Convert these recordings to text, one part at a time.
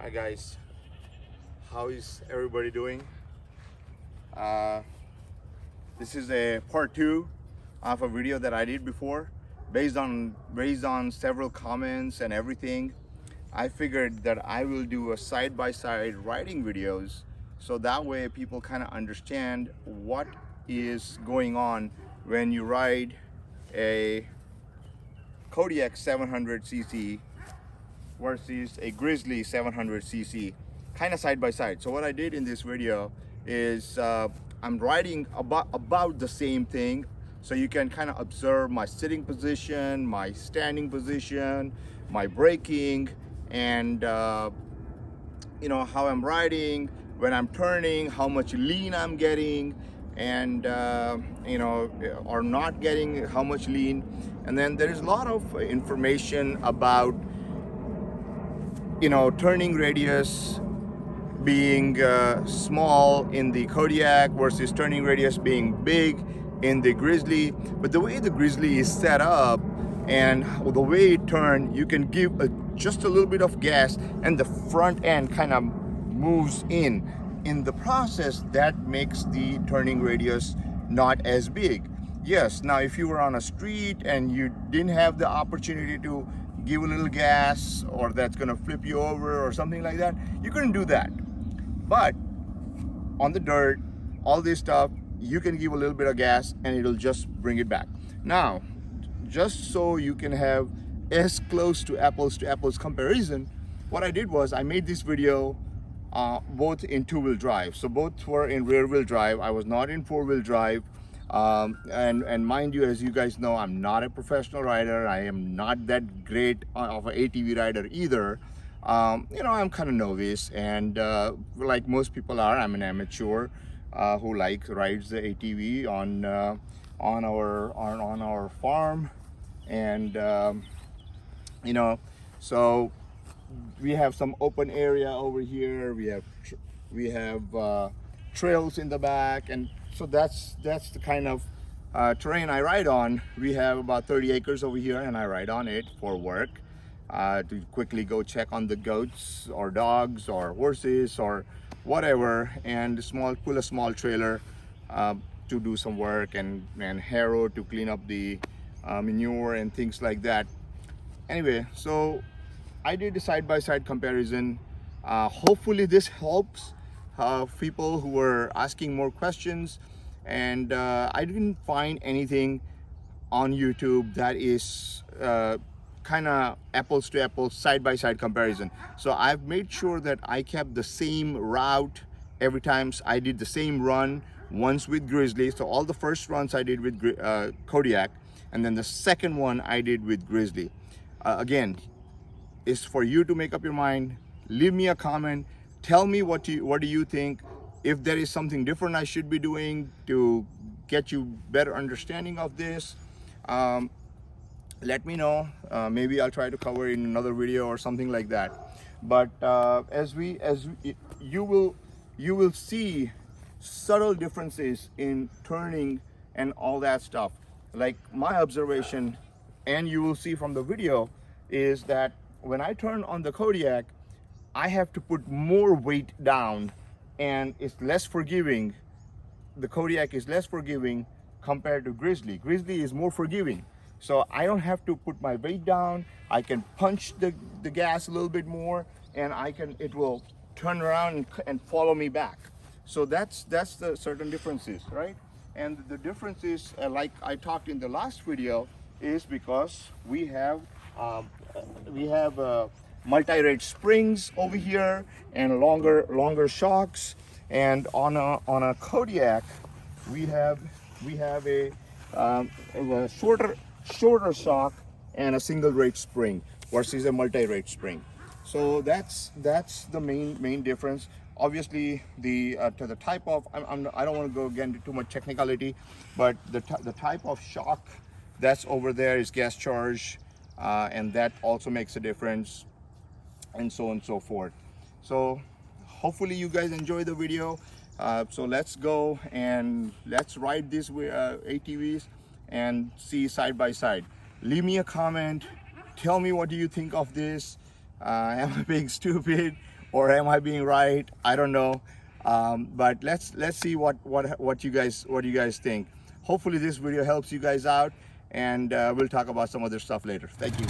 Hi guys, how is everybody doing? This is a part 2 of a video that I did before. Based on several comments and everything, I figured that I will do a side-by-side riding videos, so that way people kind of understand what is going on when you ride a Kodiak 700cc versus a Grizzly 700cc, kind of side by side. So what I did in this video is I'm riding about the same thing, so you can kind of observe my sitting position, my standing position, my braking, and you know, how I'm riding, when I'm turning, how much lean I'm getting, and you know, or not getting, how much lean. And then there's a lot of information about, you know, turning radius being small in the Kodiak versus turning radius being big in the Grizzly. But the way the Grizzly is set up and the way it turns, you can give just a little bit of gas and the front end kind of moves in the process. That makes the turning radius not as big. Yes, now if you were on a street and you didn't have the opportunity to give a little gas, or that's gonna flip you over or something like that, you couldn't do that. But on the dirt, all this stuff, you can give a little bit of gas and it'll just bring it back. Now, just so you can have as close to apples comparison, what I did was I made this video both in two-wheel drive. So both were in rear-wheel drive. I was not in four-wheel drive. And mind you, as you guys know, I'm not a professional rider. I am not that great of an ATV rider either. You know, I'm kind of novice, and like most people are, I'm an amateur who rides the ATV on our farm. And you know, so we have some open area over here. We have trails in the back, and so that's the kind of terrain I ride on. We have about 30 acres over here, and I ride on it for work, to quickly go check on the goats or dogs or horses or whatever, and pull a small trailer to do some work, and harrow to clean up the manure and things like that. Anyway, so I did a side-by-side comparison. Hopefully this helps people who were asking more questions, and I didn't find anything on YouTube that is kind of apples to apples side-by-side comparison. So I've made sure that I kept the same route every time. I did the same run once with Grizzly. So all the first runs I did with Kodiak, and then the second one I did with Grizzly. Again, is for you to make up your mind. Leave me a comment. Tell me what do you think. If there is something different I should be doing to get you better understanding of this, let me know. Maybe I'll try to cover it in another video or something like that. But you will see subtle differences in turning and all that stuff. Like my observation, and you will see from the video, is that when I turn on the Kodiak, I have to put more weight down, and it's less forgiving. The Kodiak is less forgiving compared to Grizzly. Grizzly is more forgiving. So I don't have to put my weight down. I can punch the gas a little bit more, and it will turn around and follow me back. So that's the certain differences, right? And the difference is, like I talked in the last video, is because we have multi-rate springs over here and longer shocks. And on a Kodiak, we have a shorter shock and a single rate spring versus a multi-rate spring. So that's the main difference. Obviously, to the type of, I don't want to go again into too much technicality, but the type of shock that's over there is gas charge, and that also makes a difference, and so on and so forth. So hopefully you guys enjoy the video. So let's go and let's ride these ATVs and see side by side. Leave me a comment. Tell me what do you think of this. Am I being stupid, or am I being right? I don't know. But let's see what you guys think. Hopefully this video helps you guys out, and we'll talk about some other stuff later. Thank you.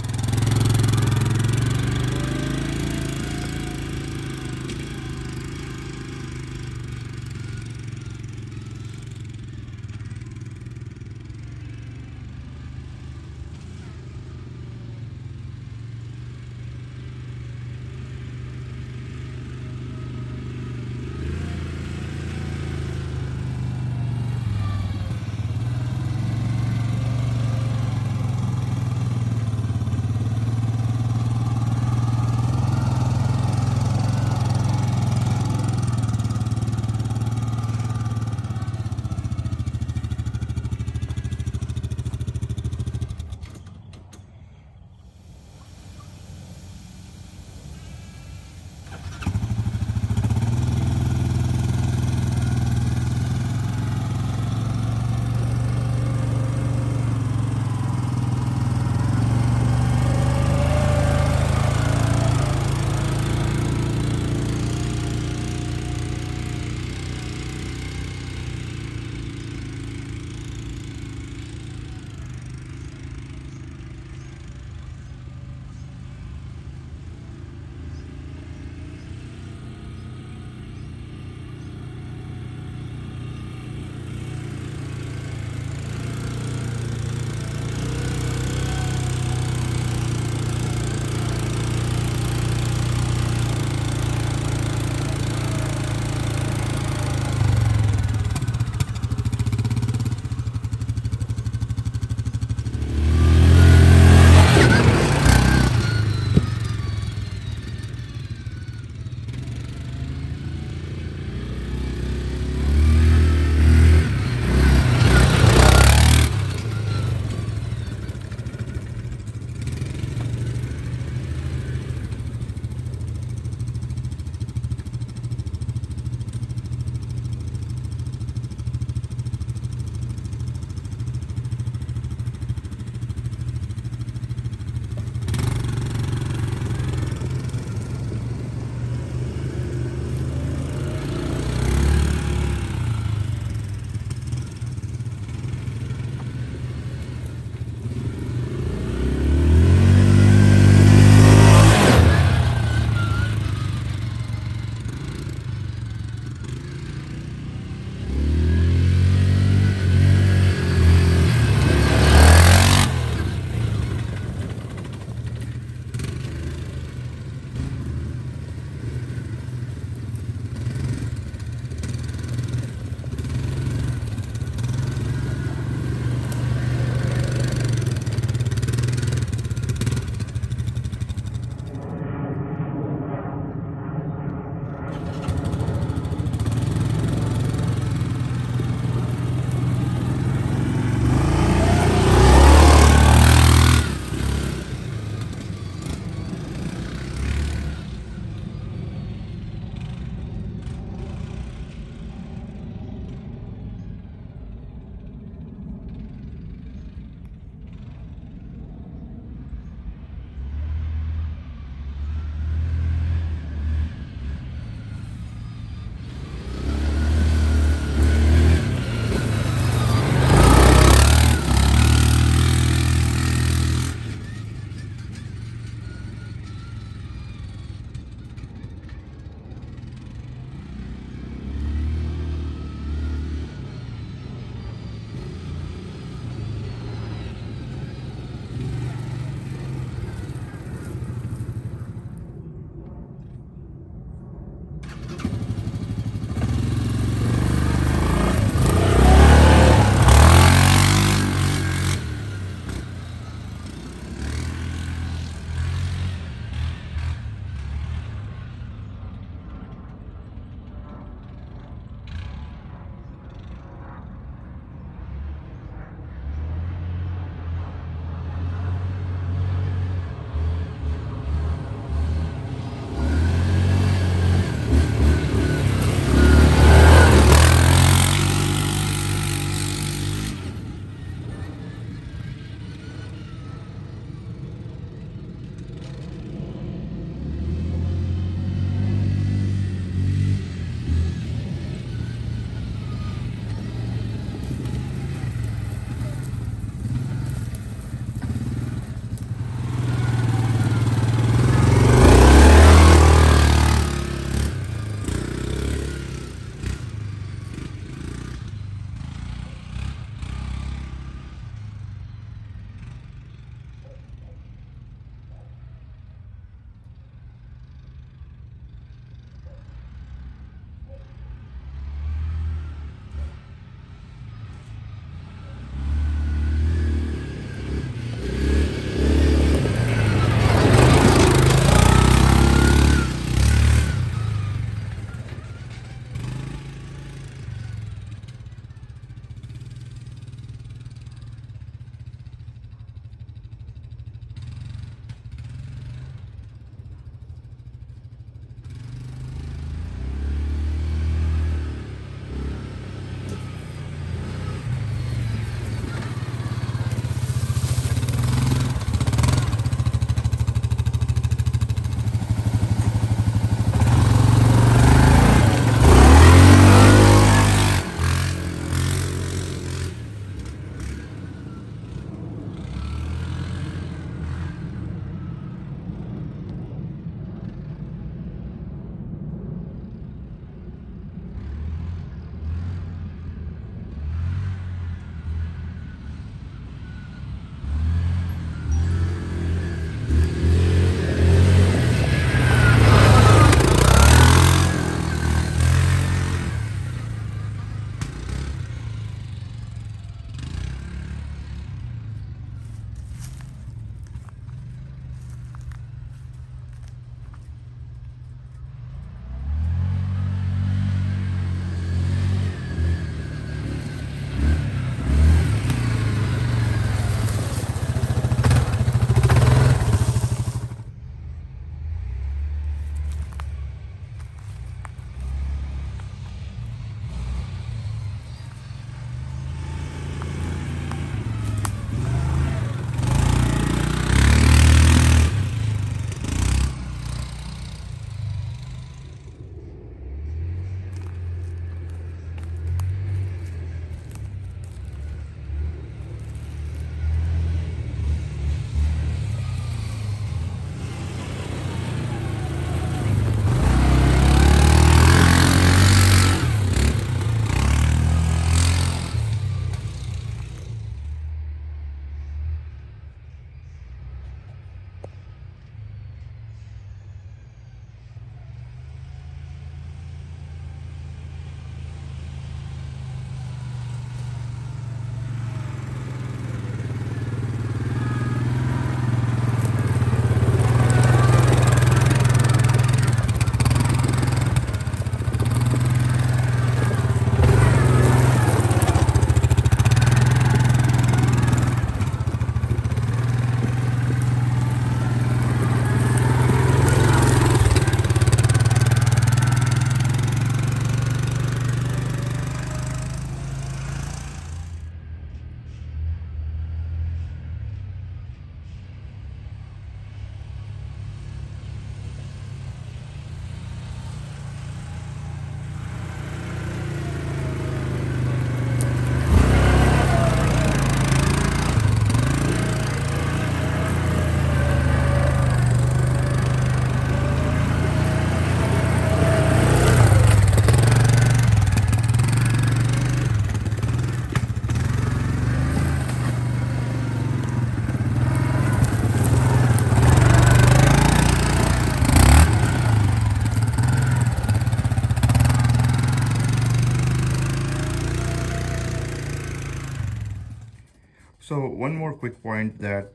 So one more quick point that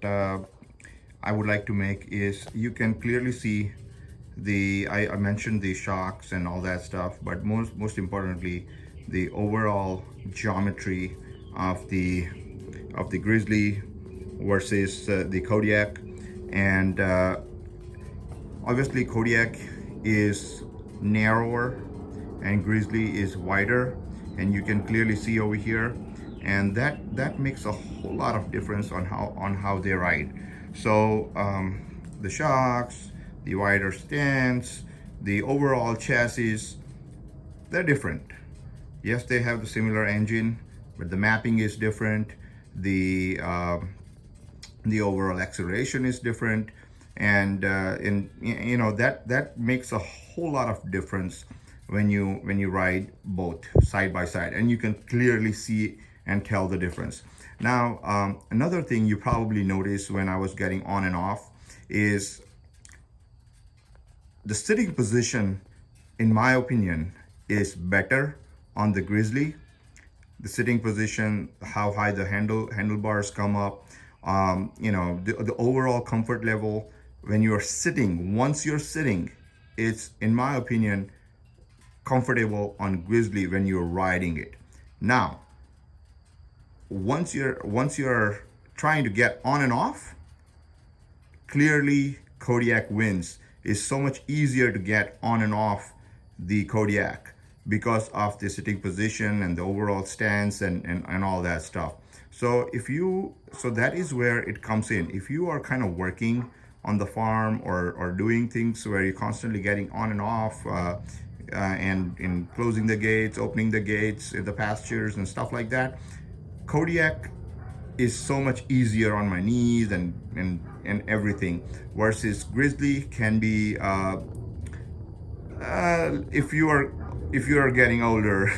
I would like to make is you can clearly see I mentioned the shocks and all that stuff, but most importantly, the overall geometry of the Grizzly versus the Kodiak. And obviously Kodiak is narrower and Grizzly is wider, and you can clearly see over here, and that makes a whole lot of difference on how they ride. So the shocks, the wider stance, the overall chassis, they're different. Yes, they have the similar engine, but the mapping is different. The overall acceleration is different, and you know that makes a whole lot of difference when you ride both side by side, and you can clearly see and tell the difference. Now another thing you probably noticed when I was getting on and off is the sitting position, in my opinion, is better on the Grizzly. The sitting position, how high the handlebars come up, you know, the overall comfort level when you're sitting. Once you're sitting, it's, in my opinion, comfortable on Grizzly when you're riding it. Now, once you're trying to get on and off, clearly Kodiak wins. It's so much easier to get on and off the Kodiak because of the sitting position and the overall stance and all that stuff. So so that is where it comes in. If you are kind of working on the farm or doing things where you're constantly getting on and off and in closing the gates, opening the gates in the pastures and stuff like that, Kodiak is so much easier on my knees and everything, versus Grizzly can be if you are getting older,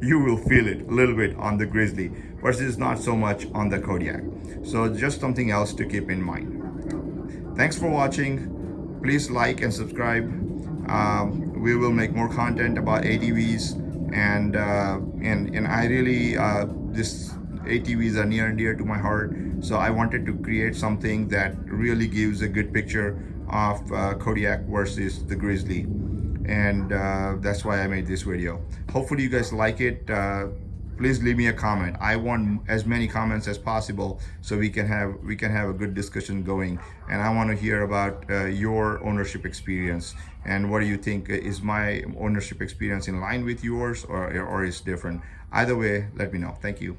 you will feel it a little bit on the Grizzly versus not so much on the Kodiak. So just something else to keep in mind. Thanks for watching. Please like and subscribe. We will make more content about ATVs, and I really this ATVs are near and dear to my heart, so I wanted to create something that really gives a good picture of Kodiak versus the Grizzly, and that's why I made this video. Hopefully you guys like it. Please leave me a comment. I want as many comments as possible so we can have a good discussion going, and I want to hear about your ownership experience and what do you think. Is my ownership experience in line with yours, or is different? Either way, let me know. Thank you.